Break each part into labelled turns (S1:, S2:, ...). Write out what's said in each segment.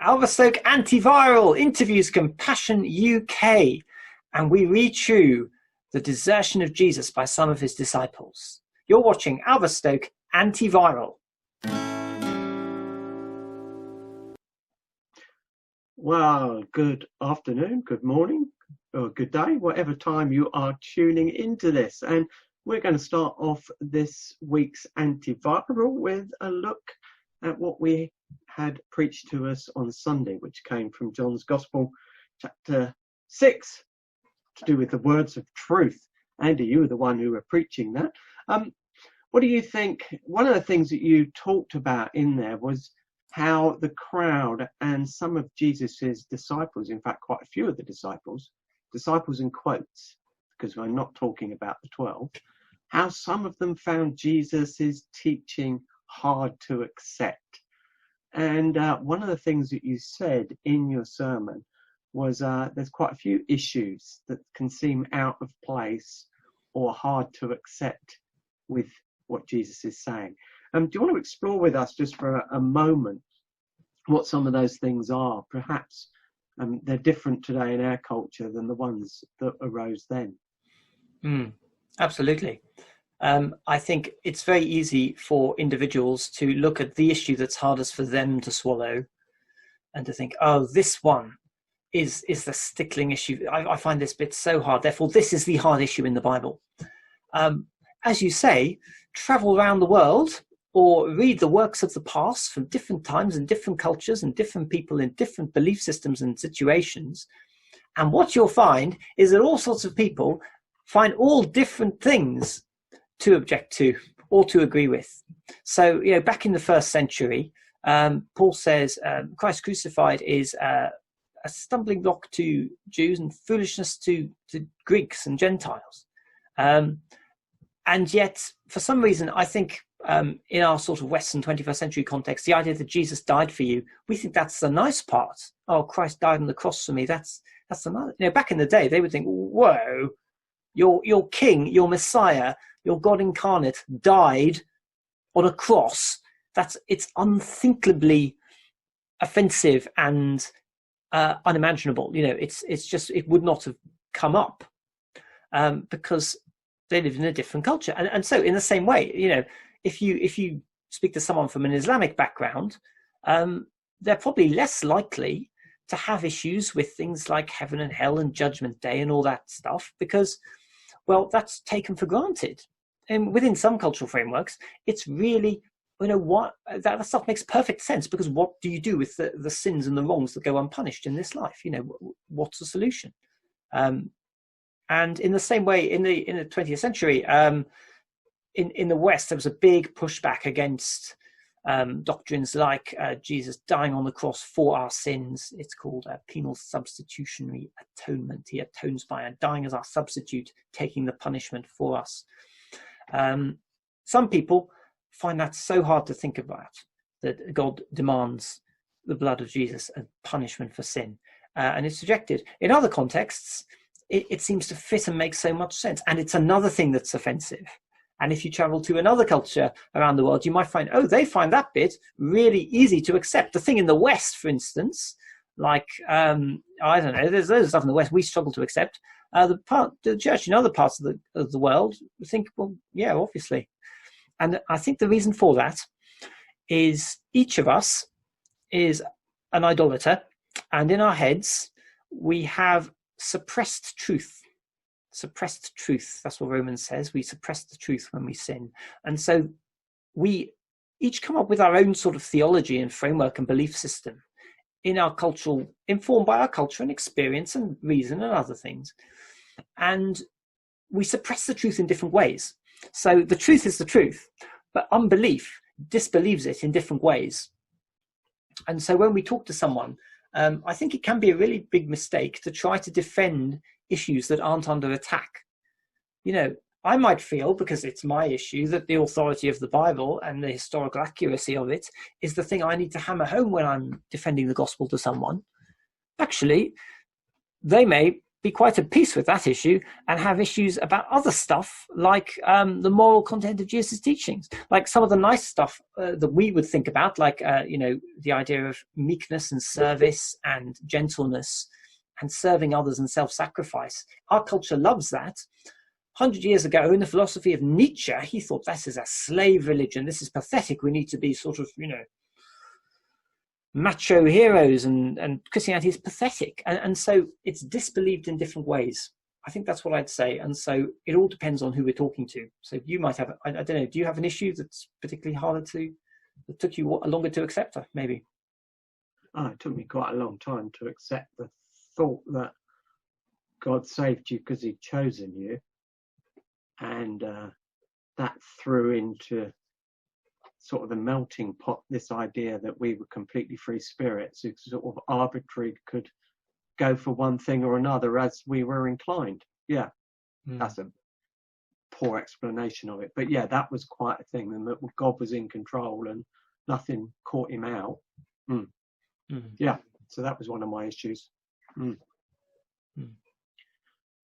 S1: Alverstoke Antiviral interviews Compassion UK, and we read through the desertion of Jesus by some of his disciples. You're watching Alverstoke Antiviral.
S2: Well, good afternoon, good morning, or good day, whatever time you are tuning into this. And we're going to start off this week's Antiviral with a look at what we had preached to us on Sunday, which came from John's Gospel, chapter 6, to do with the words of truth. Andy, you were the one who were preaching that. What do you think? One of the things that you talked about in there was how the crowd and some of Jesus's disciples, in fact, quite a few of the disciples in quotes, because we're not talking about the 12, how some of them found Jesus's teaching hard to accept. And one of the things that you said in your sermon was there's quite a few issues that can seem out of place or hard to accept with what Jesus is saying. Do you want to explore with us just for a moment what some of those things are? Perhaps they're different today in our culture than the ones that arose then.
S1: Absolutely. I think it's very easy for individuals to look at the issue that's hardest for them to swallow and to think, oh, this one is the stickling issue. I find this bit so hard. Therefore, this is the hard issue in the Bible. As you say, travel around the world or read the works of the past from different times and different cultures and different people in different belief systems and situations. And what you'll find is that all sorts of people find all different things to object to or to agree with. So, back in the first century, Paul says Christ crucified is a stumbling block to Jews and foolishness to Greeks and Gentiles. And yet, for some reason, I think in our sort of Western 21st century context, the idea that Jesus died for you, we think that's the nice part. Oh, Christ died on the cross for me. That's the nice. Back in the day, they would think, whoa, your king, your Messiah, your God incarnate died on a cross. It's unthinkably offensive and unimaginable. It's just, it would not have come up because they lived in a different culture. And so in the same way, if you speak to someone from an Islamic background, they're probably less likely to have issues with things like heaven and hell and judgment day and all that stuff because, well, that's taken for granted. And within some cultural frameworks, it's really, that stuff makes perfect sense because what do you do with the sins and the wrongs that go unpunished in this life? What's the solution? And in the same way, in the 20th century, in the West, there was a big pushback against doctrines like Jesus dying on the cross for our sins. It's called penal substitutionary atonement. He atones by dying as our substitute, taking the punishment for us. Some people find that so hard to think about, that God demands the blood of Jesus as punishment for sin, and it's rejected. In other contexts, it seems to fit and make so much sense, and it's another thing that's offensive. And if you travel to another culture around the world, you might find, they find that bit really easy to accept. The thing in the West, for instance, like, I don't know, there's loads of stuff in the West we struggle to accept. The church in other parts of the world think, well, yeah, obviously. And I think the reason for that is each of us is an idolater, and in our heads, we have suppressed truth. Suppressed truth. That's what Romans says. We suppress the truth when we sin. And so we each come up with our own sort of theology and framework and belief system in our cultural, informed by our culture and experience and reason and other things. And we suppress the truth in different ways. So the truth is the truth, but unbelief disbelieves it in different ways. And so when we talk to someone, I think it can be a really big mistake to try to defend issues that aren't under attack. I might feel, because it's my issue, that the authority of the Bible and the historical accuracy of it is the thing I need to hammer home when I'm defending the gospel to someone. Actually, they may be quite at peace with that issue and have issues about other stuff like the moral content of Jesus' teachings, like some of the nice stuff that we would think about, like the idea of meekness and service and gentleness and serving others and self-sacrifice. Our culture loves that. 100 years ago, in the philosophy of Nietzsche, he thought this is a slave religion. This is pathetic. We need to be sort of, macho heroes, and Christianity is pathetic. And so it's disbelieved in different ways. I think that's what I'd say. And so it all depends on who we're talking to. So you might have, I don't know, do you have an issue that's particularly harder that took you longer to accept, maybe?
S2: Oh, it took me quite a long time to accept the thought that God saved you because he'd chosen you. And that threw into sort of the melting pot this idea that we were completely free spirits who sort of arbitrarily could go for one thing or another as we were inclined. Yeah, That's a poor explanation of it. But yeah, that was quite a thing, and that God was in control and nothing caught him out. Yeah, so that was one of my issues.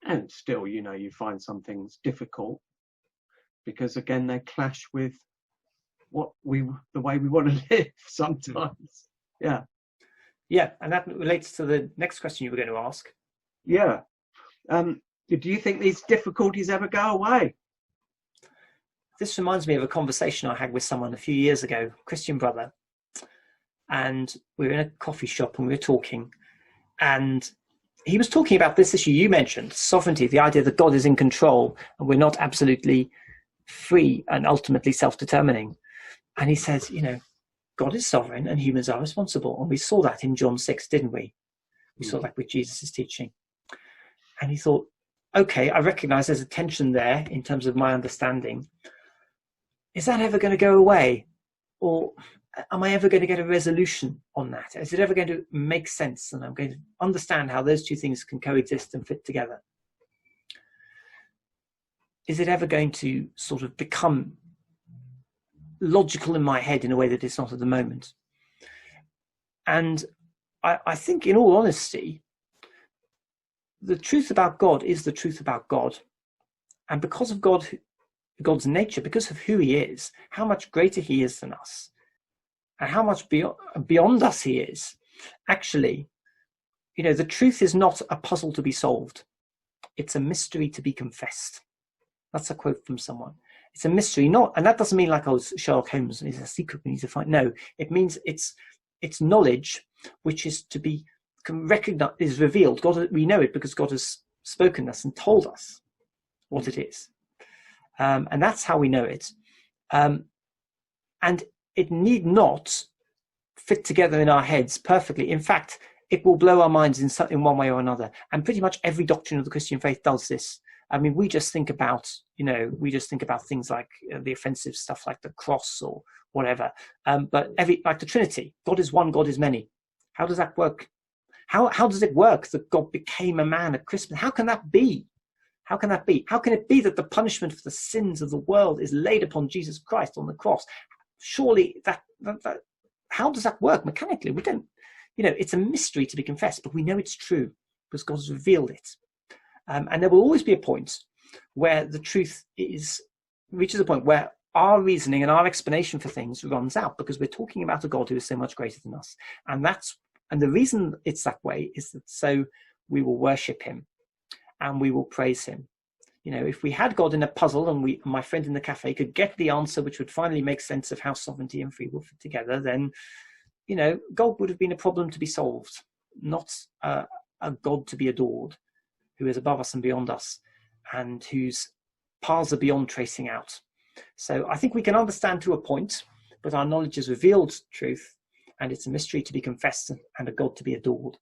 S2: And still, you find some things difficult because, again, they clash with the way we want to live sometimes. Yeah,
S1: and that relates to the next question you were going to ask.
S2: Yeah. Do you think these difficulties ever go away?
S1: This reminds me of a conversation I had with someone a few years ago, Christian brother, and we were in a coffee shop and we were talking, and he was talking about this issue you mentioned, sovereignty, the idea that God is in control and we're not absolutely free and ultimately self-determining. And he says, God is sovereign and humans are responsible. And we saw that in John 6, didn't we? We saw that with Jesus' teaching. And he thought, okay, I recognize there's a tension there in terms of my understanding. Is that ever going to go away? Or am I ever going to get a resolution on that? Is it ever going to make sense? And I'm going to understand how those two things can coexist and fit together. Is it ever going to sort of become logical in my head in a way that it's not at the moment? And I think, in all honesty, the truth about God is the truth about God. And because of God's nature, because of who he is, how much greater he is than us, and how much beyond us he is, actually, the truth is not a puzzle to be solved. It's a mystery to be confessed. That's a quote from someone. It's a mystery, and that doesn't mean like, Sherlock Holmes is a secret we need to find. No, it means it's knowledge which is to be recognized, is revealed. We know it because God has spoken us and told us what it is. And that's how we know it. And it need not fit together in our heads perfectly. In fact, it will blow our minds in one way or another. And pretty much every doctrine of the Christian faith does this. I mean, we just think about things like the offensive stuff like the cross or whatever. But like the Trinity, God is one, God is many. How does that work? How does it work that God became a man at Christmas? How can that be? How can that be? How can it be that the punishment for the sins of the world is laid upon Jesus Christ on the cross? Surely that how does that work mechanically? We don't, it's a mystery to be confessed, but we know it's true because God has revealed it. And there will always be a point where the truth reaches a point where our reasoning and our explanation for things runs out, because we're talking about a God who is so much greater than us. And the reason it's that way is that so we will worship him and we will praise him. If we had God in a puzzle and my friend in the cafe could get the answer which would finally make sense of how sovereignty and free will fit together, then, God would have been a problem to be solved, not a God to be adored, who is above us and beyond us, and whose paths are beyond tracing out. So I think we can understand to a point, but our knowledge has revealed truth, and it's a mystery to be confessed and a God to be adored,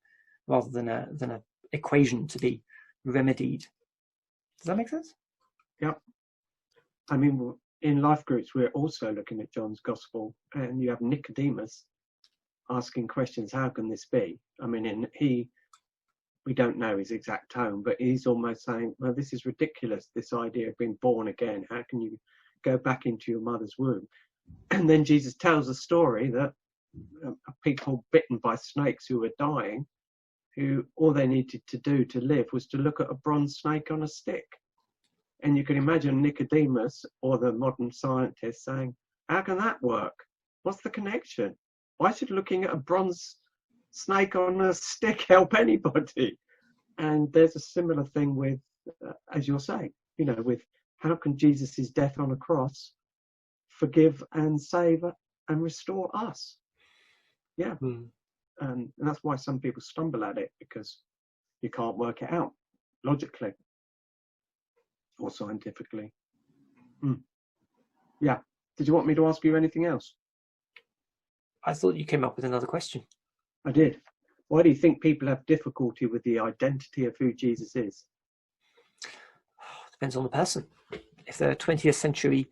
S1: rather than a equation to be remedied. Does that make sense?
S2: Yeah. I mean, in life groups, we're also looking at John's Gospel, and you have Nicodemus asking questions, how can this be? I mean, we don't know his exact tone, but he's almost saying, well, this is ridiculous, this idea of being born again. How can you go back into your mother's womb? And then Jesus tells a story that people bitten by snakes who are dying, who all they needed to do to live was to look at a bronze snake on a stick. And you can imagine Nicodemus or the modern scientist saying, how can that work? What's the connection? Why should looking at a bronze snake on a stick help anybody? And there's a similar thing with, as you're saying, with how can Jesus' death on a cross forgive and save and restore us? Yeah. And that's why some people stumble at it, because you can't work it out logically or scientifically. Yeah. Did you want me to ask you anything else?
S1: I thought you came up with another question.
S2: I did. Why do you think people have difficulty with the identity of who Jesus is?
S1: Depends on the person. If they're a 20th century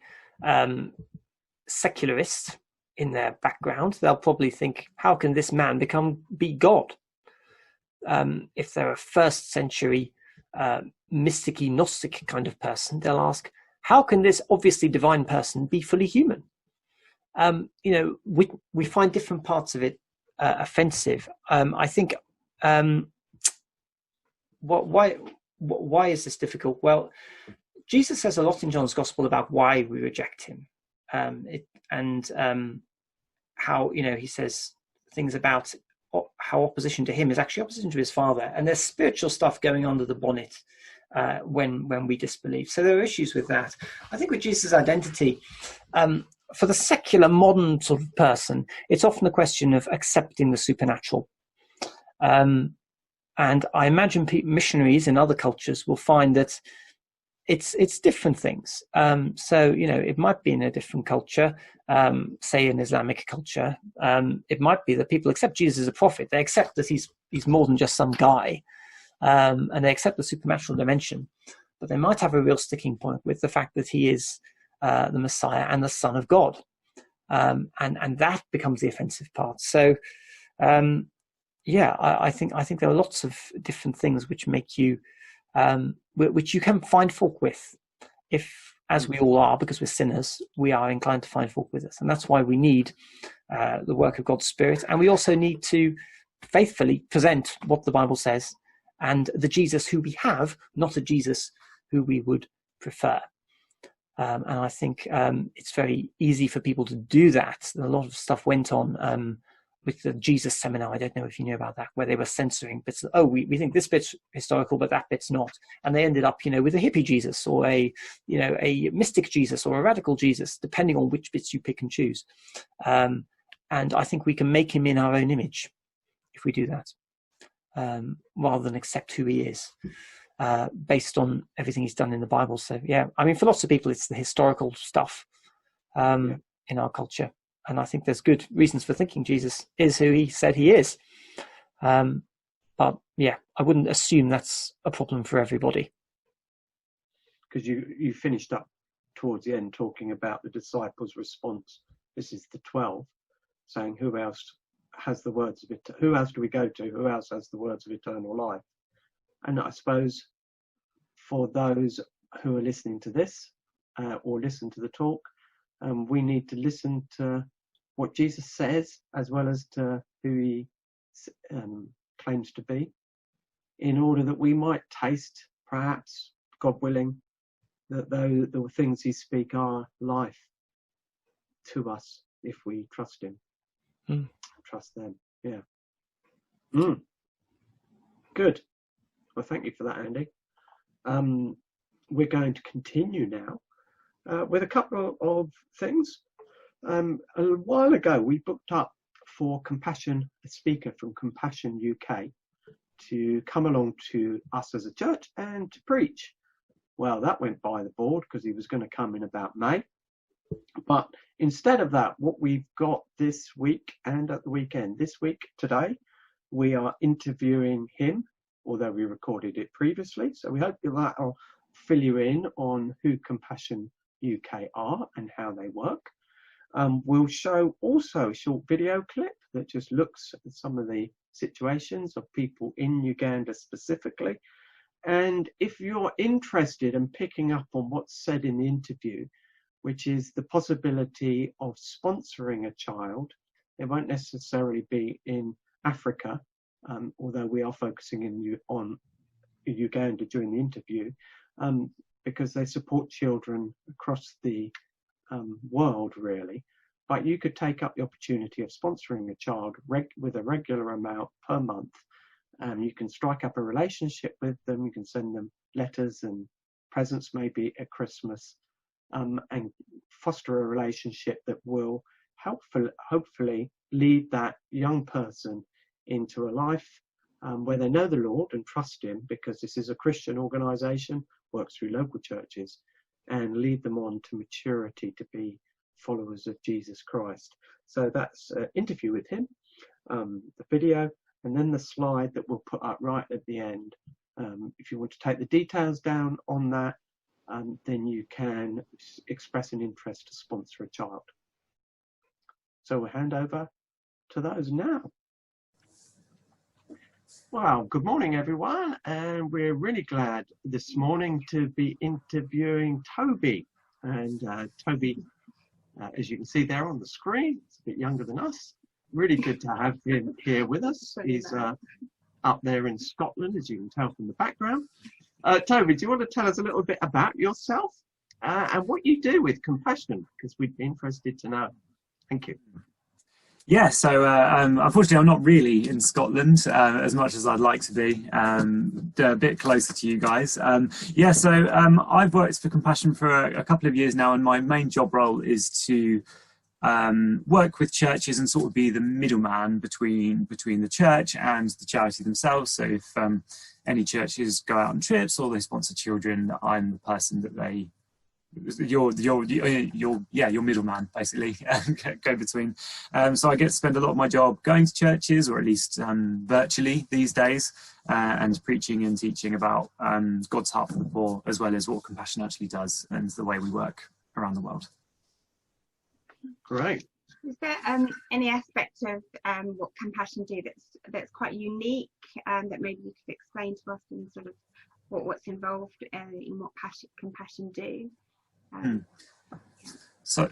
S1: secularist in their background, they'll probably think, how can this man be God? If they're a first century mysticy Gnostic kind of person, they'll ask, how can this obviously divine person be fully human? We find different parts of it offensive. I think why is this difficult? Well, Jesus says a lot in John's Gospel about why we reject him, how he says things about how opposition to him is actually opposition to his Father, and there's spiritual stuff going under the bonnet when we disbelieve. So there are issues with that. I think with Jesus' identity, for the secular modern sort of person, it's often a question of accepting the supernatural. And I imagine missionaries in other cultures will find that it's different things. So, it might be in a different culture, say an Islamic culture. It might be that people accept Jesus as a prophet. They accept that he's more than just some guy, and they accept the supernatural dimension. But they might have a real sticking point with the fact that he is the Messiah and the Son of God, and that becomes the offensive part. So, I think there are lots of different things which make you, which you can find fault with, if, as we all are, because we're sinners, we are inclined to find fault with us, and that's why we need the work of God's Spirit, and we also need to faithfully present what the Bible says and the Jesus who we have, not a Jesus who we would prefer. And I think it's very easy for people to do that. A lot of stuff went on with the Jesus seminar. I don't know if you know about that, where they were censoring bits. We think this bit's historical, but that bit's not. And they ended up, with a hippie Jesus or a mystic Jesus or a radical Jesus, depending on which bits you pick and choose. And I think we can make him in our own image if we do that, rather than accept who he is. Based on everything he's done in the Bible. So, for lots of people, it's the historical stuff in our culture. And I think there's good reasons for thinking Jesus is who he said he is. But, I wouldn't assume that's a problem for everybody.
S2: Because you finished up towards the end talking about the disciples' response. This is the 12, saying, who else has the words of it? Who else do we go to? Who else has the words of eternal life? And I suppose for those who are listening to this or listen to the talk, we need to listen to what Jesus says as well as to who he claims to be, in order that we might taste, perhaps, God willing, that the things he speaks are life to us if we trust him, trust them. Good. Well, thank you for that, Andy. We're going to continue now with a couple of things. A while ago, we booked up for a speaker from Compassion UK to come along to us as a church and to preach. Well, that went by the board because he was going to come in about May. But instead of that, what we've got this week and at the weekend, this week, today, we are interviewing him, although we recorded it previously. So we hope that will fill you in on who Compassion UK are and how they work. We'll show also a short video clip that just looks at some of the situations of people in Uganda specifically. And if you're interested in picking up on what's said in the interview, which is the possibility of sponsoring a child, it won't necessarily be in Africa, although we are focusing on Uganda during the interview, because they support children across the world, really. But you could take up the opportunity of sponsoring a child with a regular amount per month. You can strike up a relationship with them. You can send them letters and presents, maybe at Christmas, and foster a relationship that will hopefully lead that young person into a life where they know the Lord and trust him, because this is a Christian organisation, works through local churches, and lead them on to maturity to be followers of Jesus Christ. So that's an interview with him, the video, and then the slide that we'll put up right at the end. If you want to take the details down on that, then you can express an interest to sponsor a child. So we'll hand over to those now. Well, good morning, everyone, and we're really glad this morning to be interviewing Toby. And Toby, as you can see there on the screen, is a bit younger than us. Really good to have him here with us. He's up there in Scotland, as you can tell from the background. Toby, do you want to tell us a little bit about yourself and what you do with Compassion? Because we'd be interested to know. Thank you.
S3: Yeah, so unfortunately I'm not really in Scotland as much as I'd like to be, a bit closer to you guys. I've worked for Compassion for a couple of years now, and my main job role is to work with churches and sort of be the middleman between the church and the charity themselves. So if any churches go out on trips or they sponsor children, I'm the person that they... your middleman, basically, go between. So I get to spend a lot of my job going to churches, or at least virtually these days, and preaching and teaching about God's heart for the poor, as well as what Compassion actually does and the way we work around the world.
S2: Great.
S4: Is there any aspect of what Compassion do that's quite unique, that maybe you could explain to us, and sort of what's involved in what Compassion do?
S3: So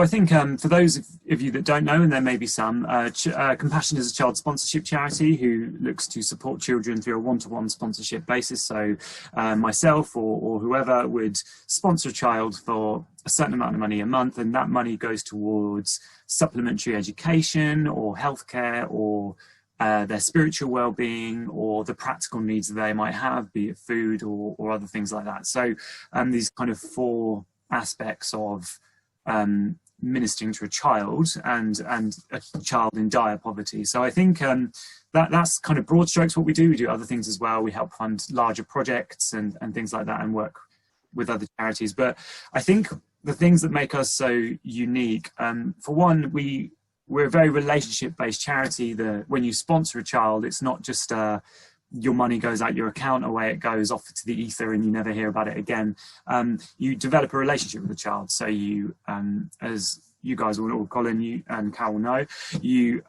S3: I think for those of you that don't know, and there may be some, Compassion is a child sponsorship charity who looks to support children through a one-to-one sponsorship basis. So myself or whoever would sponsor a child for a certain amount of money a month, and that money goes towards supplementary education or healthcare or their spiritual well-being or the practical needs that they might have, be it food or other things like that. So these kind of four aspects of ministering to a child and a child in dire poverty. So I think that's kind of broad strokes what we do. We do other things as well. We help fund larger projects and things like that, and work with other charities. But I think the things that make us so unique, for one, we're a very relationship-based charity. When you sponsor a child, it's not just your money goes out your account, away it goes off to the ether, and you never hear about it again. You develop a relationship with the child. So you, as you guys all, Colin, you and Carol know, you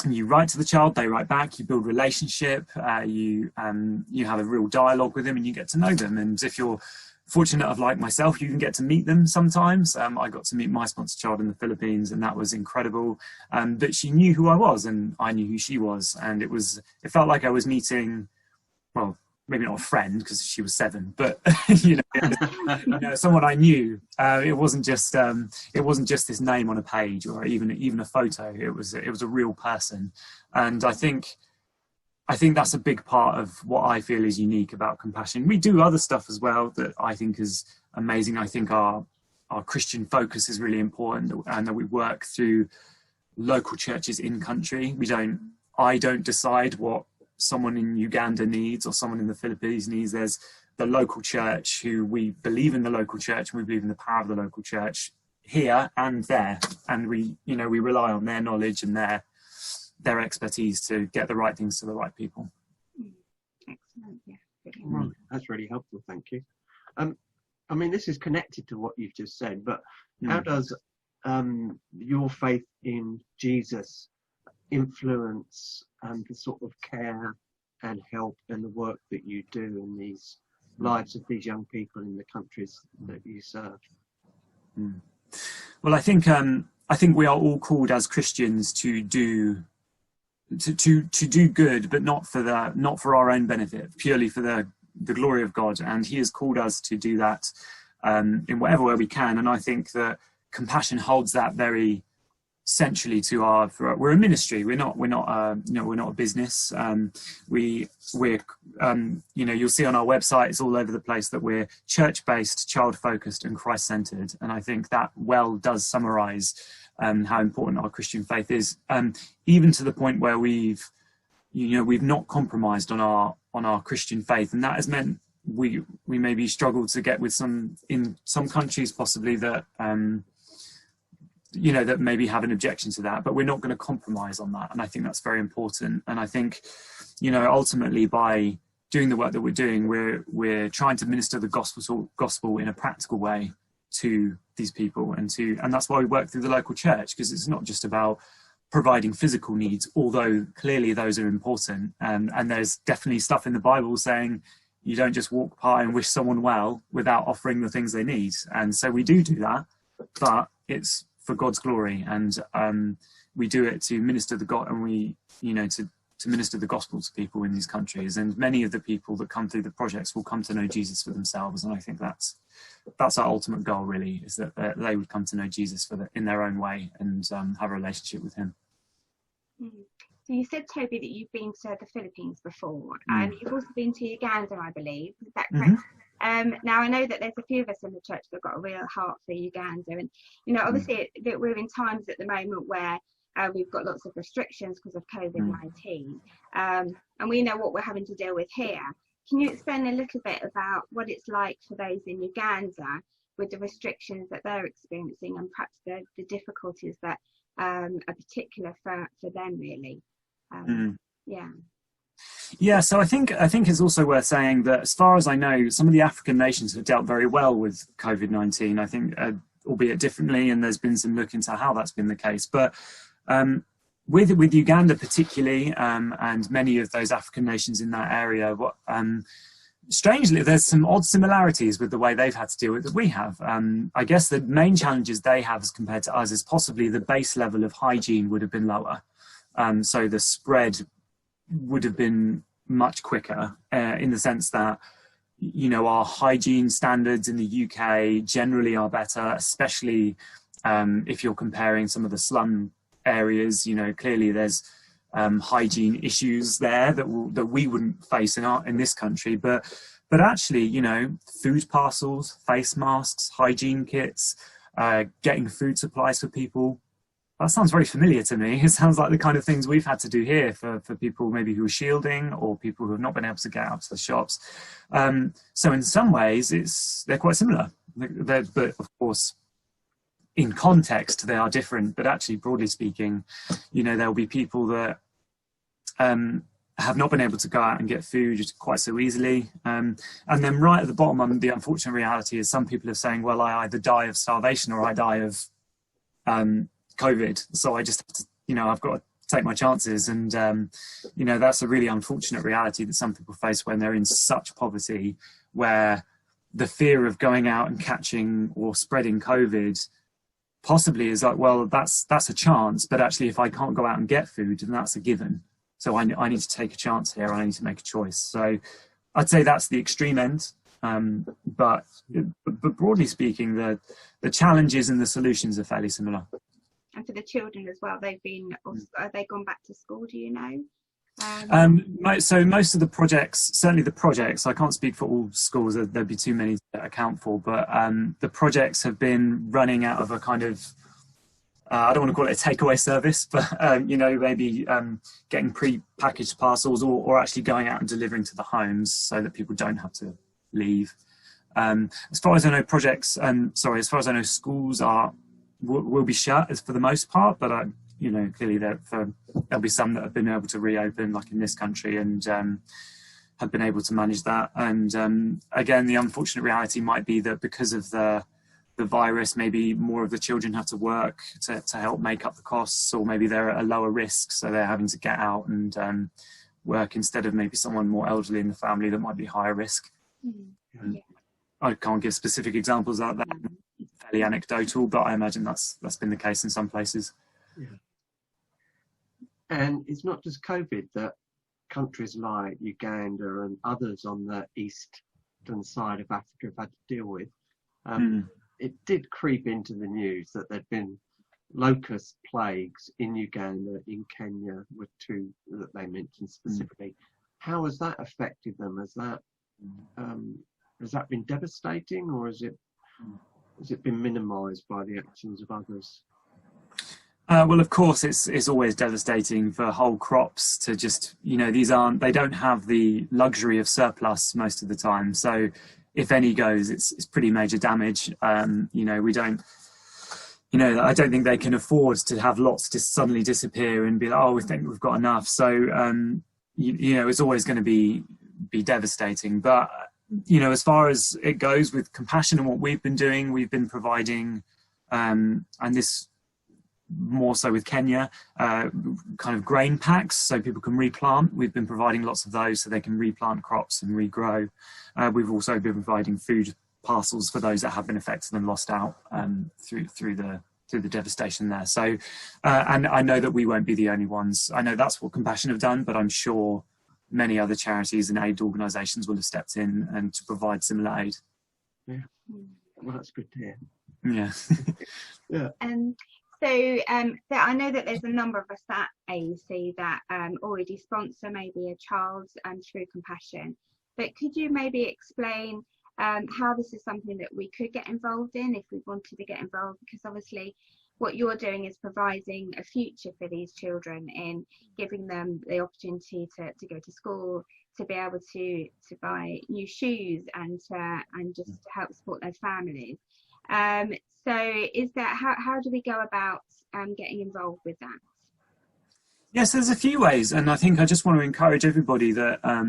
S3: write to the child, they write back, you build relationship, you have a real dialogue with them, and you get to know them. And if you're fortunate enough, like myself, you can get to meet them sometimes. I got to meet my sponsor child in the Philippines, and that was incredible. But she knew who I was, and I knew who she was, and it felt like I was meeting, well, maybe not a friend because she was 7, but someone I knew. It wasn't just this name on a page or even a photo. It was a real person, and I think that's a big part of what I feel is unique about Compassion. We do other stuff as well that I think is amazing. I think our Christian focus is really important, and that we work through local churches in country. I don't decide what someone in Uganda needs or someone in the Philippines needs. There's the local church who we believe in the local church, and we believe in the power of the local church here and there. And we rely on their knowledge and their expertise to get the right things to the right people.
S4: Excellent, yeah.
S2: Right. That's really helpful, thank you. I mean, this is connected to what you've just said, but how does your faith in Jesus influence the sort of care and help and the work that you do in these lives of these young people in the countries that you serve?
S3: Well, I think we are all called as Christians to do to do good, but not for our own benefit, purely for the glory of God. And He has called us to do that in whatever way we can. And I think that Compassion holds that very centrally to we're a ministry. We're not a business. We're you'll see on our website, it's all over the place, that we're church-based, child-focused and Christ-centered. And I think that does summarize how important our Christian faith is, even to the point where we've not compromised on our Christian faith. And that has meant we maybe struggle to get with in some countries possibly that that maybe have an objection to that, but we're not going to compromise on that. And I think that's very important. And I think, ultimately by doing the work that we're doing, we're trying to minister the gospel in a practical way to these people, and that's why we work through the local church, because it's not just about providing physical needs, although clearly those are important. And there's definitely stuff in the Bible saying you don't just walk by and wish someone well without offering the things they need. And so we do that, but it's for God's glory, and we do it to minister the God, and we to minister the gospel to people in these countries. And many of the people that come through the projects will come to know Jesus for themselves, and I think that's our ultimate goal, really, is that they would come to know Jesus in their own way and have a relationship with Him.
S4: So you said, Toby, that you've been to the Philippines before, and you've also been to Uganda, I believe. Is that correct? Now, I know that there's a few of us in the church that have got a real heart for Uganda, and obviously that we're in times at the moment where we've got lots of restrictions because of COVID-19, and we know what we're having to deal with here. Can you explain a little bit about what it's like for those in Uganda with the restrictions that they're experiencing, and perhaps the difficulties that are particular for them, really?
S3: Yeah, so I think it's also worth saying that, as far as I know, some of the African nations have dealt very well with COVID-19. I think, albeit differently, and there's been some look into how that's been the case. But with Uganda particularly, and many of those African nations in that area, strangely, there's some odd similarities with the way they've had to deal with it that we have. I guess the main challenges they have as compared to us is possibly the base level of hygiene would have been lower. So the spread would have been much quicker, in the sense that, our hygiene standards in the UK generally are better, especially if you're comparing some of the slum areas. Clearly there's hygiene issues there that we wouldn't face in this country, but actually, food parcels, face masks, hygiene kits, getting food supplies for people, that sounds very familiar to me. It sounds like the kind of things we've had to do here for people maybe who are shielding, or people who have not been able to get out to the shops. So in some ways they're quite similar, but of course in context they are different. But actually, broadly speaking, there'll be people that have not been able to go out and get food quite so easily. And then right at the bottom, the unfortunate reality is some people are saying, well, I either die of starvation or I die of COVID. So I just have to, I've got to take my chances. And, that's a really unfortunate reality that some people face when they're in such poverty, where the fear of going out and catching or spreading COVID possibly is like, well, that's a chance. But actually, if I can't go out and get food, then that's a given. So I need to take a chance here. I need to make a choice. So I'd say that's the extreme end. But broadly speaking, the challenges and the solutions are fairly similar.
S4: And for the children as well, are they gone back to school? Do you know?
S3: So most of the projects, certainly the projects, I can't speak for all schools, there'd be too many to account for, but the projects have been running out of a kind of, I don't want to call it a takeaway service, but maybe getting pre-packaged parcels, or actually going out and delivering to the homes so that people don't have to leave. As far as I know, schools will be shut for the most part, but clearly there'll be some that have been able to reopen, like in this country, and have been able to manage that. And again, the unfortunate reality might be that because of the virus, maybe more of the children have to work to help make up the costs, or maybe they're at a lower risk, so they're having to get out and work instead of maybe someone more elderly in the family that might be higher risk. I can't give specific examples like that, fairly anecdotal, but I imagine that's been the case in some places.
S2: And it's not just COVID that countries like Uganda and others on the eastern side of Africa have had to deal with. It did creep into the news that there'd been locust plagues in Uganda, in Kenya, were two that they mentioned specifically. How has that affected them? Has that been devastating, or has it been minimised by the actions of others?
S3: Well, of course, it's always devastating for whole crops to just, they don't have the luxury of surplus most of the time. So if any goes, it's pretty major damage. We don't, I don't think they can afford to have lots just suddenly disappear and be like, oh, we think we've got enough. So, it's always going to be devastating. But, as far as it goes with Compassion and what we've been doing, we've been providing, and this more so with Kenya, kind of grain packs so people can replant. We've been providing lots of those so they can replant crops and regrow. We've also been providing food parcels for those that have been affected and lost out through the devastation there. So, and I know that we won't be the only ones. I know that's what Compassion have done, but I'm sure many other charities and aid organisations will have stepped in and to provide similar aid.
S2: Yeah, well, that's good to hear.
S3: Yeah.
S2: Yeah.
S4: So I know that there's a number of us at AEC that already sponsor maybe a child through Compassion, but could you maybe explain how this is something that we could get involved in if we wanted to get involved? Because obviously what you're doing is providing a future for these children in giving them the opportunity to go to school, to be able to buy new shoes and just to help support their families. So is that how do we go about getting involved with that?
S3: Yes, there's a few ways, and I think I just want to encourage everybody that I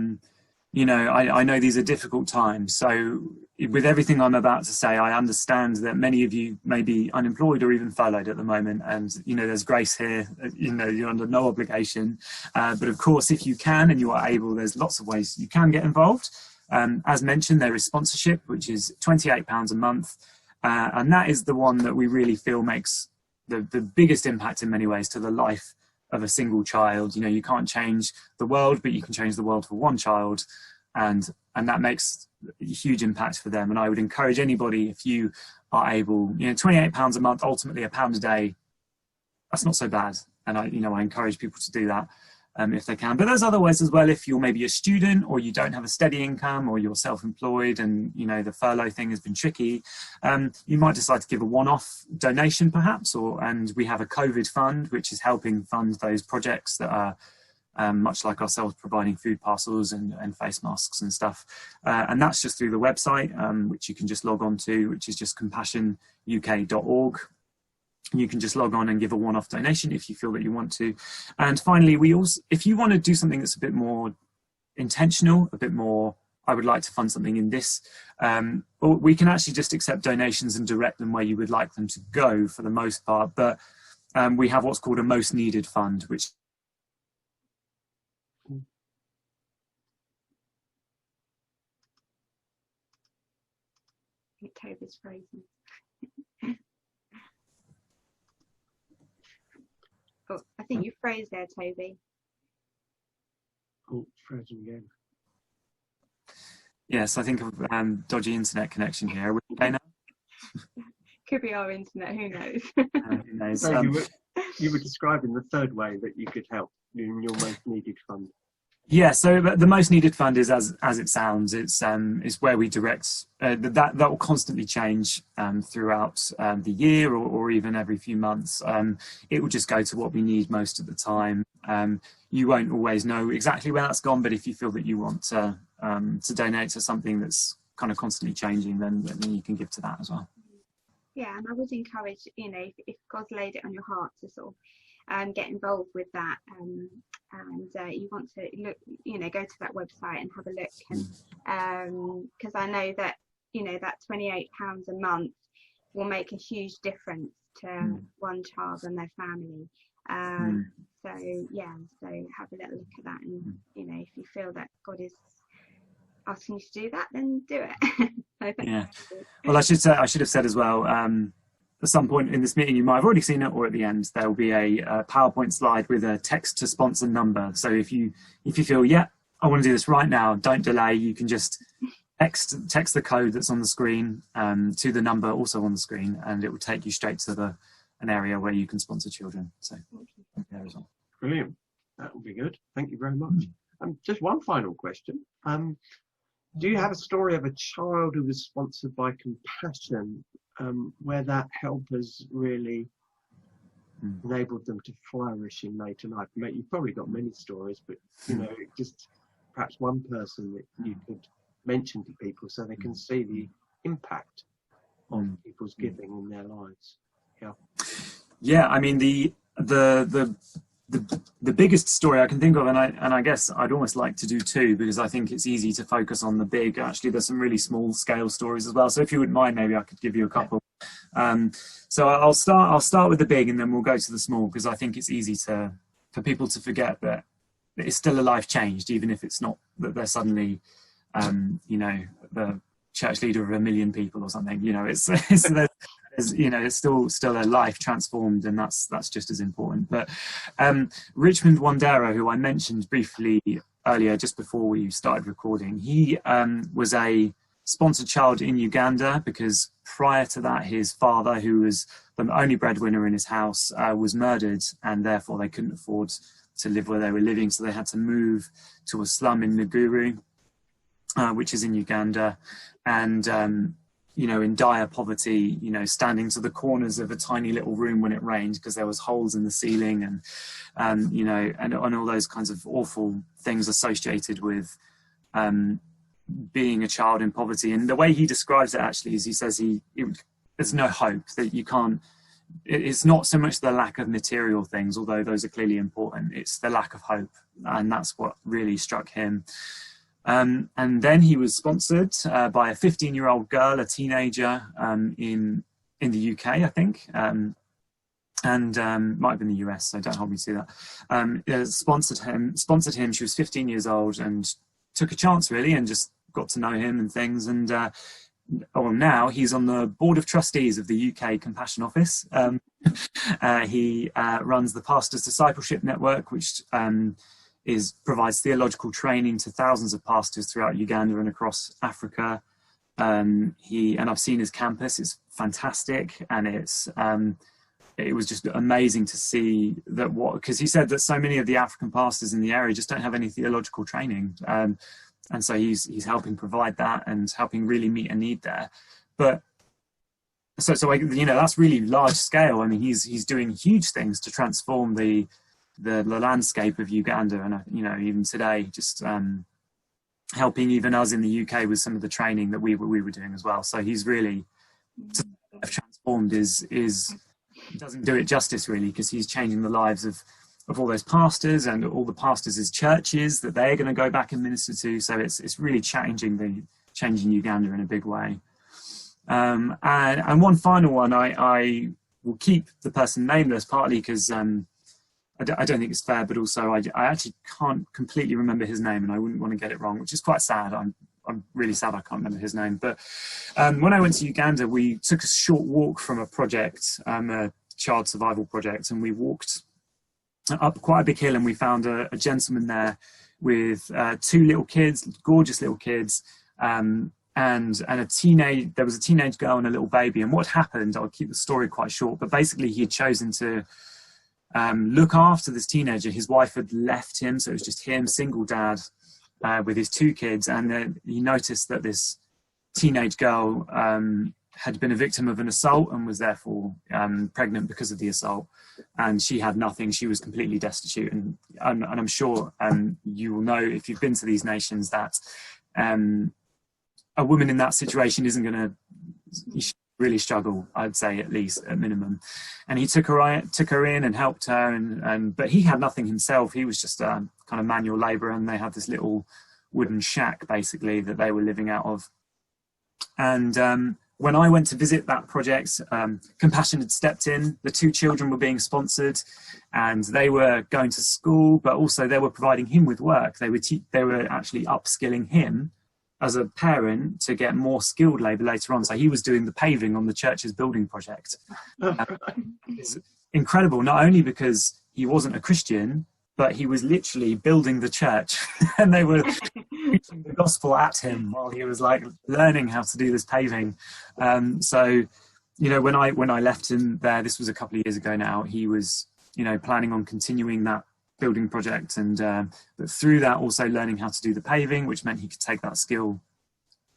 S3: know these are difficult times. So with everything I'm about to say, I understand that many of you may be unemployed or even furloughed at the moment, and there's grace here. You're under no obligation, but of course, if you can and you are able, there's lots of ways you can get involved. As mentioned, there is sponsorship, which is £28 a month. And that is the one that we really feel makes the biggest impact in many ways to the life of a single child. You can't change the world, but you can change the world for one child, and that makes a huge impact for them. And I would encourage anybody, if you are able, £28 a month, ultimately £1 a day, that's not so bad. And I encourage people to do that if they can. But there's other ways as well. If you're maybe a student or you don't have a steady income, or you're self-employed and the furlough thing has been tricky, you might decide to give a one-off donation perhaps, and we have a COVID fund which is helping fund those projects that are much like ourselves, providing food parcels and face masks and stuff, and that's just through the website, which you can just log on to, which is just compassionuk.org. You can just log on and give a one-off donation if you feel that you want to. And finally, if you want to do something that's a bit more intentional, a bit more, I would like to fund something in this, or we can actually just accept donations and direct them where you would like them to go for the most part. But we have what's called a most needed fund, which
S4: Toby's frozen. Oh, I think you froze there, Toby.
S2: Oh, frozen again.
S3: Yes, I think of dodgy internet connection here. Are we okay now?
S4: Could be our internet, who knows?
S3: Who knows?
S2: So you were describing the third way that you could help in your most needed fund.
S3: Yeah, so the most needed fund is as it sounds. It's where we direct that will constantly change throughout the year or even every few months. It will just go to what we need most of the time. You won't always know exactly where that's gone, but if you feel that you want to donate to something that's kind of constantly changing, then you can give to that as well.
S4: Yeah, and I would encourage, if God's laid it on your heart to sort of get involved with that, and you want to look, go to that website and have a look, and because I know that that £28 a month will make a huge difference to one child and their family. So have a little look at that, and if you feel that God is asking you to do that, then do it.
S3: Yeah. Well, I should have said as well, at some point in this meeting, you might have already seen it, or at the end, there will be a PowerPoint slide with a text to sponsor number. So if you feel, yeah, I want to do this right now, don't delay, you can just text the code that's on the screen to the number also on the screen, and it will take you straight to an area where you can sponsor children. So there as well.
S2: Brilliant. That will be good. Thank you very much. Just one final question. Do you have a story of a child who was sponsored by Compassion, where that help has really enabled them to flourish in later life? You've probably got many stories, but just perhaps one person that you could mention to people so they can see the impact on people's giving in their lives.
S3: Yeah, I mean the biggest story I can think of, and I guess I'd almost like to do two, because I think it's easy to focus on the big. Actually, there's some really small scale stories as well. So if you wouldn't mind, maybe I could give you a couple. So I'll start with the big, and then we'll go to the small, because I think it's easy for people to forget that it's still a life changed, even if it's not that they're suddenly, the church leader of 1 million people or something. It's still a life transformed, and that's just as important. But Richmond Wandera, who I mentioned briefly earlier, just before we started recording, he was a sponsored child in Uganda, because prior to that, his father, who was the only breadwinner in his house, was murdered, and therefore they couldn't afford to live where they were living, so they had to move to a slum in Naguru, which is in Uganda, and in dire poverty, standing to the corners of a tiny little room when it rained, because there was holes in the ceiling, and all those kinds of awful things associated with being a child in poverty. And the way he describes it, actually, is he says there's no hope, that you can't. It's not so much the lack of material things, although those are clearly important. It's the lack of hope, and that's what really struck him. And then he was sponsored by a 15-year-old girl, a teenager, in the UK, I think, and might have been the US, so don't hold me to that. Sponsored him. She was 15 years old and took a chance, really, and just got to know him and things. And now he's on the board of trustees of the UK Compassion Office. He runs the Pastors Discipleship Network, which provides theological training to thousands of pastors throughout Uganda and across Africa. And I've seen his campus; it's fantastic, and it was just amazing to see that, because he said that so many of the African pastors in the area just don't have any theological training, and so he's helping provide that and helping really meet a need there. But so that's really large scale. I mean, he's doing huge things to transform the landscape of Uganda, and even today, just helping even us in the UK with some of the training that we were doing as well. So he's really transformed. Doesn't do it justice, really, because he's changing the lives of all those pastors and all the pastors' churches that they're going to go back and minister to. So it's really changing Uganda in a big way. And one final one, I will keep the person nameless, partly because I don't think it's fair, but also I actually can't completely remember his name, and I wouldn't want to get it wrong, which is quite sad. I'm really sad I can't remember his name. But when I went to Uganda, we took a short walk from a project, a child survival project, and we walked up quite a big hill, and we found a gentleman there with 2 little kids, gorgeous little kids, and there was a teenage girl and a little baby. And what happened, I'll keep the story quite short, but basically he had chosen to look after this teenager. His wife had left him, so it was just him, single dad, with his 2 kids, and then he noticed that this teenage girl had been a victim of an assault and was therefore pregnant because of the assault, and she had nothing. She was completely destitute, and I'm sure you will know, if you've been to these nations, that a woman in that situation isn't going to really struggle, I'd say, at least at minimum. And he took her in and helped her, but he had nothing himself. He was just a kind of manual labourer, and they had this little wooden shack basically that they were living out of. And when I went to visit that project, Compassion had stepped in. The 2 children were being sponsored, and they were going to school, but also they were providing him with work. They were actually upskilling him as a parent to get more skilled labour later on. So he was doing the paving on the church's building project. It's incredible, not only because he wasn't a Christian, but he was literally building the church and they were preaching the gospel at him while he was like learning how to do this paving. So, you know, when I left him there, this was a couple of years ago now, he was, you know, planning on continuing that building project, and but through that also learning how to do the paving, which meant he could take that skill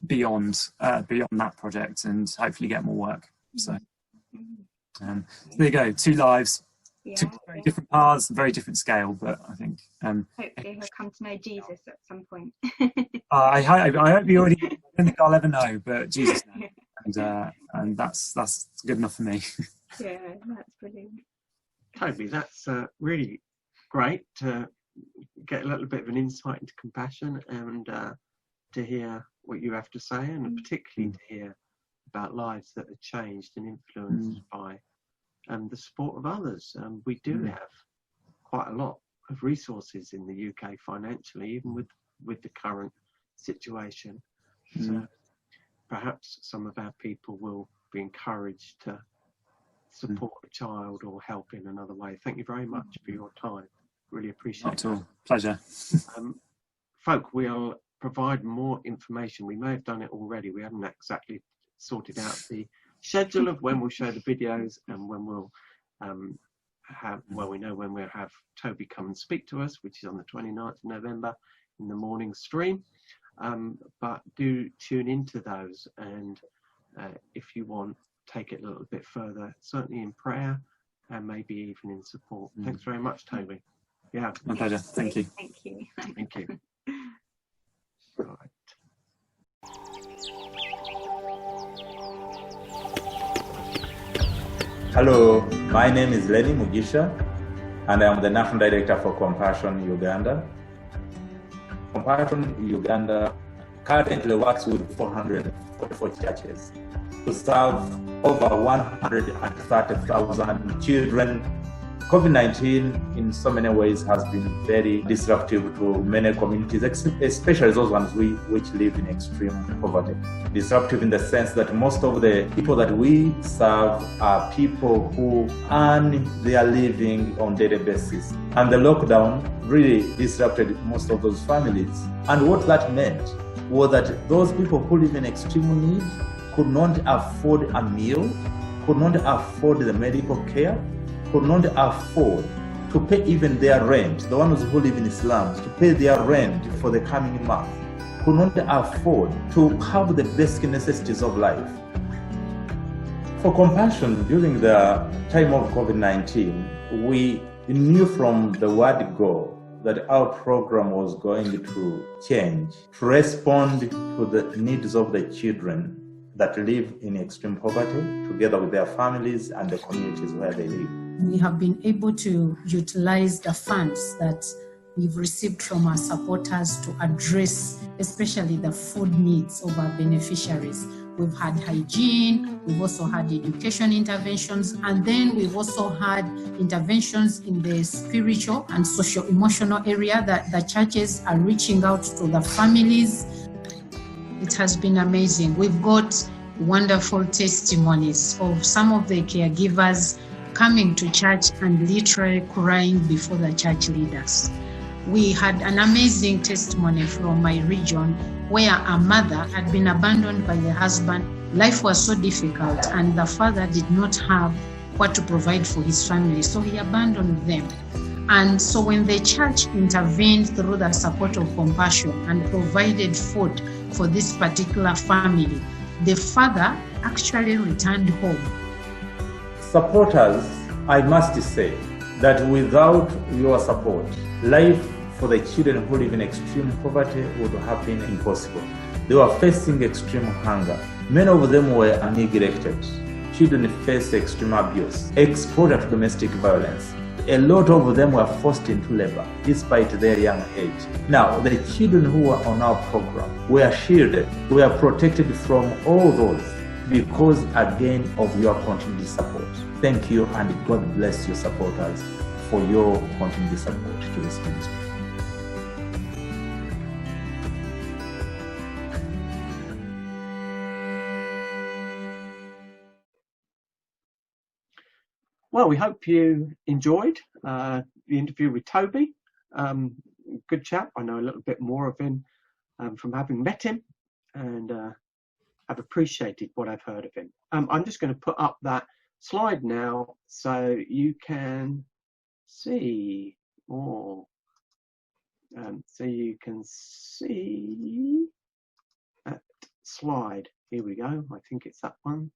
S3: beyond that project and hopefully get more work. So, so there you go, 2 lives.
S4: Yeah.
S3: 2 very different paths, very different scale, but I think
S4: hopefully he'll come to know Jesus at some point.
S3: I hope you already. I don't think I'll ever know, but Jesus knows, and that's good enough for me.
S4: Yeah, that's brilliant.
S2: Toby, that's really great to get a little bit of an insight into compassion, and to hear what you have to say, and particularly to hear about lives that are changed and influenced by the support of others. We do have quite a lot of resources in the UK financially, even with the current situation. So perhaps some of our people will be encouraged to support a child or help in another way. Thank you very much for your time. Really appreciate it.
S3: Not at all. Pleasure.
S2: Folk, we'll provide more information. We may have done it already. We haven't exactly sorted out the schedule of when we'll show the videos and when we'll we know when we'll have Toby come and speak to us, which is on the 29th of November in the morning stream. But do tune into those, and if you want, take it a little bit further, certainly in prayer and maybe even in support. Thanks very much, Toby. Yeah.
S3: My pleasure. Thank you.
S4: Thank you.
S2: Thank you. Right.
S5: Hello, my name is Lenny Mugisha, and I'm the National Director for Compassion Uganda. Compassion Uganda currently works with 444 churches to serve over 130,000 children. COVID-19 in so many ways has been very disruptive to many communities, especially those ones which live in extreme poverty. Disruptive in the sense that most of the people that we serve are people who earn their living on a daily basis. And the lockdown really disrupted most of those families. And what that meant was that those people who live in extreme need could not afford a meal, could not afford the medical care, could not afford to pay even their rent. The ones who live in slums, to pay their rent for the coming month, could not afford to have the basic necessities of life. For Compassion, during the time of COVID-19, we knew from the word go that our program was going to change, to respond to the needs of the children that live in extreme poverty, together with their families and the communities where they live.
S6: We have been able to utilize the funds that we've received from our supporters to address especially the food needs of our beneficiaries. We've had hygiene, we've also had education interventions, and then we've also had interventions in the spiritual and socio-emotional area that the churches are reaching out to the families. It has been amazing. We've got wonderful testimonies of some of the caregivers coming to church and literally crying before the church leaders. We had an amazing testimony from my region where a mother had been abandoned by the husband. Life was so difficult and the father did not have what to provide for his family, so he abandoned them. And so when the church intervened through the support of Compassion and provided food for this particular family, the father actually returned home.
S5: Supporters, I must say that without your support, life for the children who live in extreme poverty would have been impossible. They were facing extreme hunger. Many of them were neglected. Children faced extreme abuse, exposure to domestic violence. A lot of them were forced into labor despite their young age. Now, the children who were on our program were shielded, were protected from all those because, again, of your continued support. Thank you, and God bless your supporters for your continued support to this ministry.
S2: Well, we hope you enjoyed the interview with Toby. Good chap. I know a little bit more of him from having met him, and I've appreciated what I've heard of him. I'm just going to put up that slide now so you can see more. So you can see that slide. Here we go. I think it's that one.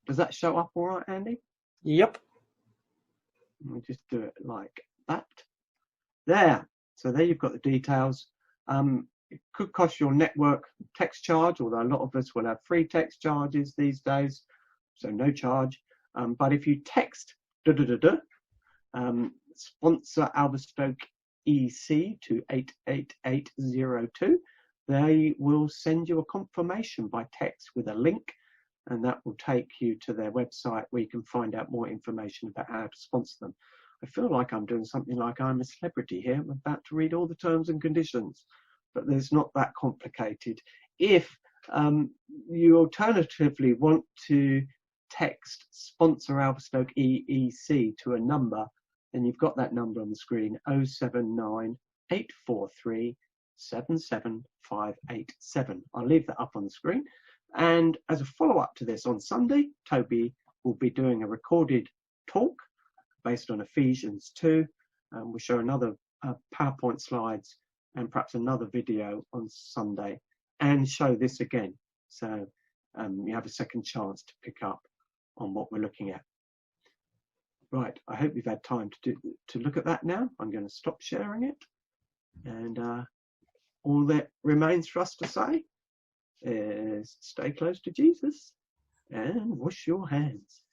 S2: Does that show up all right, Andy?
S1: Yep.
S2: We'll just do it like that. There. So there you've got the details. It could cost your network text charge, although a lot of us will have free text charges these days, so no charge. But if you text sponsor Alverstoke EC to 88802, they will send you a confirmation by text with a link, and that will take you to their website where you can find out more information about how to sponsor them. I feel like I'm doing something like I'm a celebrity here. I'm about to read all the terms and conditions, but there's not that complicated. If you alternatively want to text sponsor Alverstoke EEC to a number, then you've got that number on the screen, 079 843 77587. I'll leave that up on the screen. And as a follow-up to this, on Sunday, Toby will be doing a recorded talk based on Ephesians 2. We'll show another PowerPoint slides and perhaps another video on Sunday, and show this again. So you have a second chance to pick up on what we're looking at. Right, I hope you've had time to look at that now. I'm going to stop sharing it. And all that remains for us to say is stay close to Jesus and wash your hands.